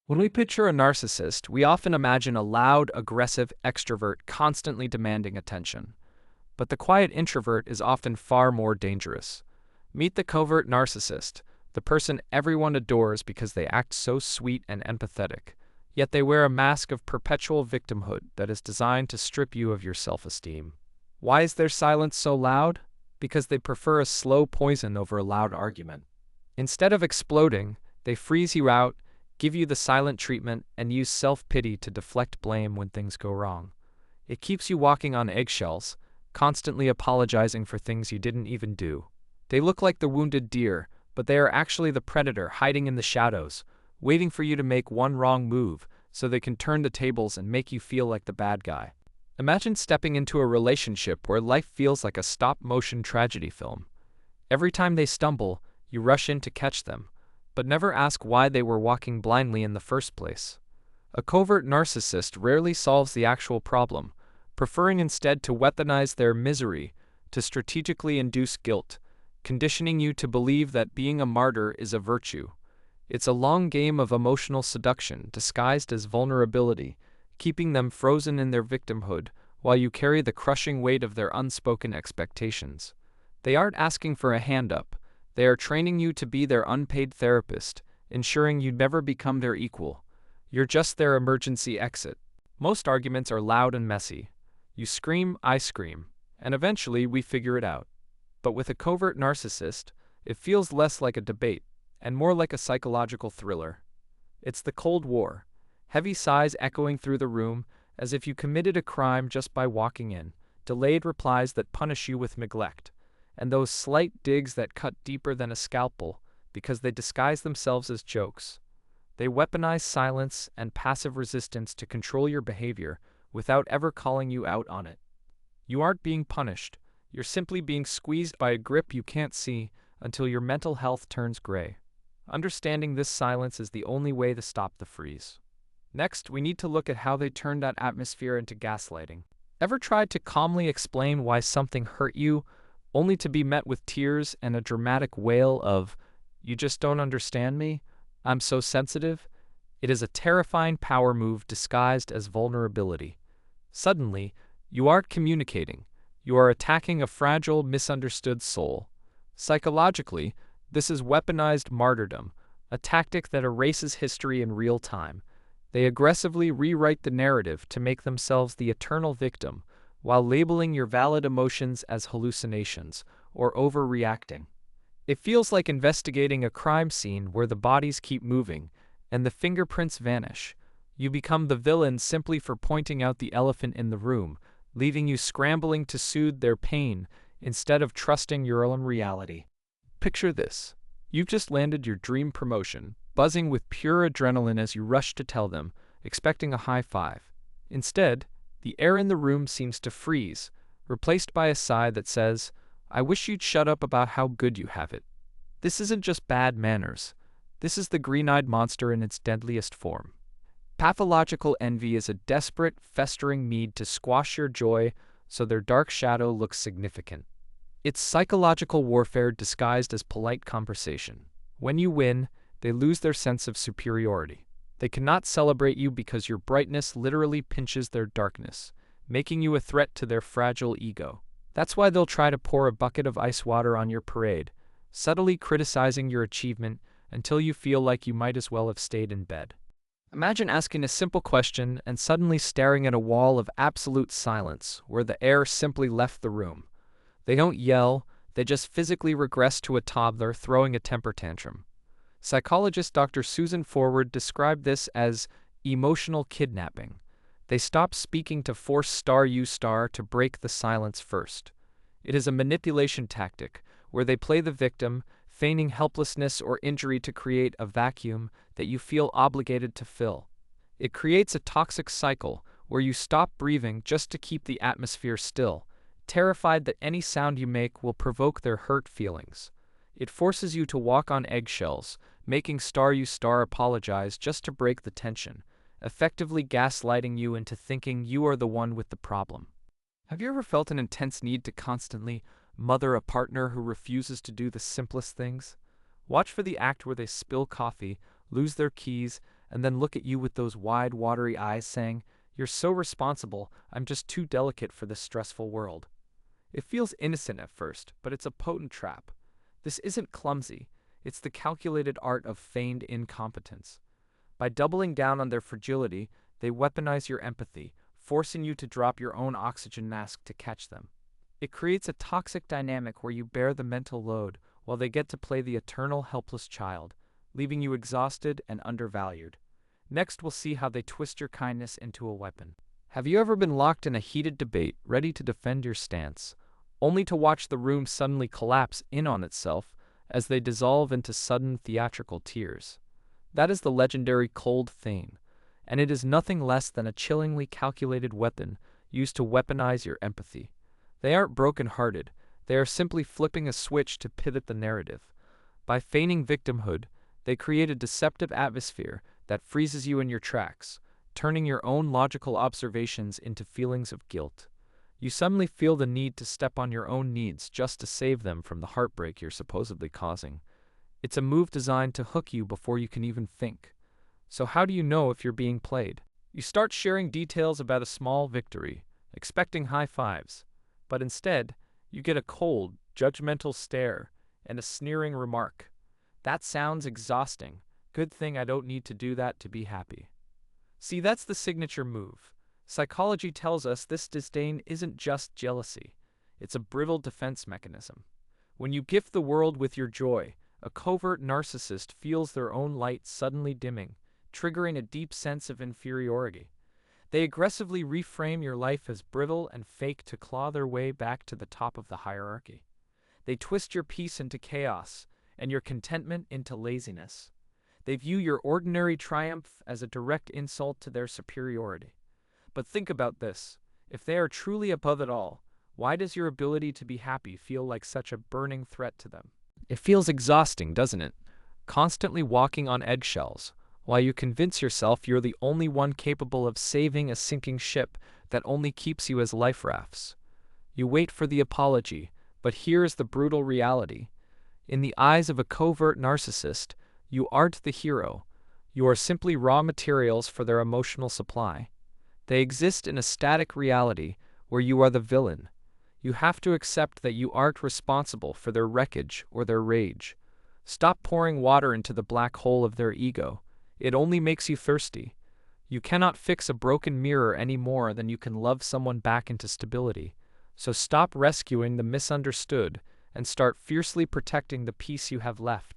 When we picture a narcissist, we often imagine a loud, aggressive extrovert constantly demanding attention. But the quiet introvert is often far more dangerous. Meet the covert narcissist, the person everyone adores because they act so sweet and empathetic, yet they wear a mask of perpetual victimhood that is designed to strip you of your self-esteem. Why is their silence so loud? Because they prefer a slow poison over a loud argument. Instead of exploding, they freeze you out, give you the silent treatment, and use self-pity to deflect blame when things go wrong. It keeps you walking on eggshells, constantly apologizing for things you didn't even do. They look like the wounded deer, but they are actually the predator hiding in the shadows, waiting for you to make one wrong move so they can turn the tables and make you feel like the bad guy. Imagine stepping into a relationship where life feels like a stop-motion tragedy film. Every time they stumble, you rush in to catch them, but never ask why they were walking blindly in the first place. A covert narcissist rarely solves the actual problem, preferring instead to weaponize their misery to strategically induce guilt, conditioning you to believe that being a martyr is a virtue. It's a long game of emotional seduction disguised as vulnerability, keeping them frozen in their victimhood while you carry the crushing weight of their unspoken expectations. They aren't asking for a hand up. They are training you to be their unpaid therapist, ensuring you never become their equal. You're just their emergency exit. Most arguments are loud and messy. You scream, I scream, and eventually we figure it out. But with a covert narcissist, it feels less like a debate and more like a psychological thriller. It's the Cold War, heavy sighs echoing through the room as if you committed a crime just by walking in, delayed replies that punish you with neglect, and those slight digs that cut deeper than a scalpel because they disguise themselves as jokes. They weaponize silence and passive resistance to control your behavior without ever calling you out on it. You aren't being punished. You're simply being squeezed by a grip you can't see until your mental health turns gray. Understanding this silence is the only way to stop the freeze. Next, we need to look at how they turn that atmosphere into gaslighting. Ever tried to calmly explain why something hurt you, only to be met with tears and a dramatic wail of, "You just don't understand me? I'm so sensitive"? It is a terrifying power move disguised as vulnerability. Suddenly, you aren't communicating. You are attacking a fragile, misunderstood soul. Psychologically, this is weaponized martyrdom, a tactic that erases history in real time. They aggressively rewrite the narrative to make themselves the eternal victim, while labeling your valid emotions as hallucinations or overreacting. It feels like investigating a crime scene where the bodies keep moving and the fingerprints vanish. You become the villain simply for pointing out the elephant in the room, leaving you scrambling to soothe their pain instead of trusting your own reality. Picture this. You've just landed your dream promotion, buzzing with pure adrenaline as you rush to tell them, expecting a high five. Instead, the air in the room seems to freeze, replaced by a sigh that says, "I wish you'd shut up about how good you have it." This isn't just bad manners. This is the green-eyed monster in its deadliest form. Pathological envy is a desperate, festering need to squash your joy so their dark shadow looks significant. It's psychological warfare disguised as polite conversation. When you win, they lose their sense of superiority. They cannot celebrate you because your brightness literally pinches their darkness, making you a threat to their fragile ego. That's why they'll try to pour a bucket of ice water on your parade, subtly criticizing your achievement until you feel like you might as well have stayed in bed. Imagine asking a simple question and suddenly staring at a wall of absolute silence where the air simply left the room. They don't yell, they just physically regress to a toddler throwing a temper tantrum. Psychologist Dr. Susan Forward described this as emotional kidnapping. They stop speaking to force you to break the silence first. It is a manipulation tactic where they play the victim, feigning helplessness or injury to create a vacuum that you feel obligated to fill. It creates a toxic cycle where you stop breathing just to keep the atmosphere still, terrified that any sound you make will provoke their hurt feelings. It forces you to walk on eggshells, making you apologize just to break the tension, effectively gaslighting you into thinking you are the one with the problem. Have you ever felt an intense need to constantly mother a partner who refuses to do the simplest things? Watch for the act where they spill coffee, lose their keys, and then look at you with those wide, watery eyes saying, "You're so responsible, I'm just too delicate for this stressful world." It feels innocent at first, but it's a potent trap. This isn't clumsy, it's the calculated art of feigned incompetence. By doubling down on their fragility, they weaponize your empathy, forcing you to drop your own oxygen mask to catch them. It creates a toxic dynamic where you bear the mental load while they get to play the eternal helpless child, leaving you exhausted and undervalued. Next, we'll see how they twist your kindness into a weapon. Have you ever been locked in a heated debate, ready to defend your stance, only to watch the room suddenly collapse in on itself as they dissolve into sudden theatrical tears? That is the legendary cold feign, and it is nothing less than a chillingly calculated weapon used to weaponize your empathy. They aren't broken-hearted, they are simply flipping a switch to pivot the narrative. By feigning victimhood, they create a deceptive atmosphere that freezes you in your tracks, turning your own logical observations into feelings of guilt. You suddenly feel the need to step on your own needs just to save them from the heartbreak you're supposedly causing. It's a move designed to hook you before you can even think. So how do you know if you're being played? You start sharing details about a small victory, expecting high fives, but instead, you get a cold, judgmental stare and a sneering remark. "That sounds exhausting. Good thing I don't need to do that to be happy." See, that's the signature move. Psychology tells us this disdain isn't just jealousy. It's a brittle defense mechanism. When you gift the world with your joy, a covert narcissist feels their own light suddenly dimming, triggering a deep sense of inferiority. They aggressively reframe your life as brittle and fake to claw their way back to the top of the hierarchy. They twist your peace into chaos and your contentment into laziness. They view your ordinary triumph as a direct insult to their superiority. But think about this. If they are truly above it all, why does your ability to be happy feel like such a burning threat to them? It feels exhausting, doesn't it? Constantly walking on eggshells, while you convince yourself you're the only one capable of saving a sinking ship that only keeps you as life rafts. You wait for the apology, but here's the brutal reality. In the eyes of a covert narcissist, you aren't the hero. You are simply raw materials for their emotional supply. They exist in a static reality where you are the villain. You have to accept that you aren't responsible for their wreckage or their rage. Stop pouring water into the black hole of their ego. It only makes you thirsty. You cannot fix a broken mirror any more than you can love someone back into stability. So stop rescuing the misunderstood and start fiercely protecting the peace you have left.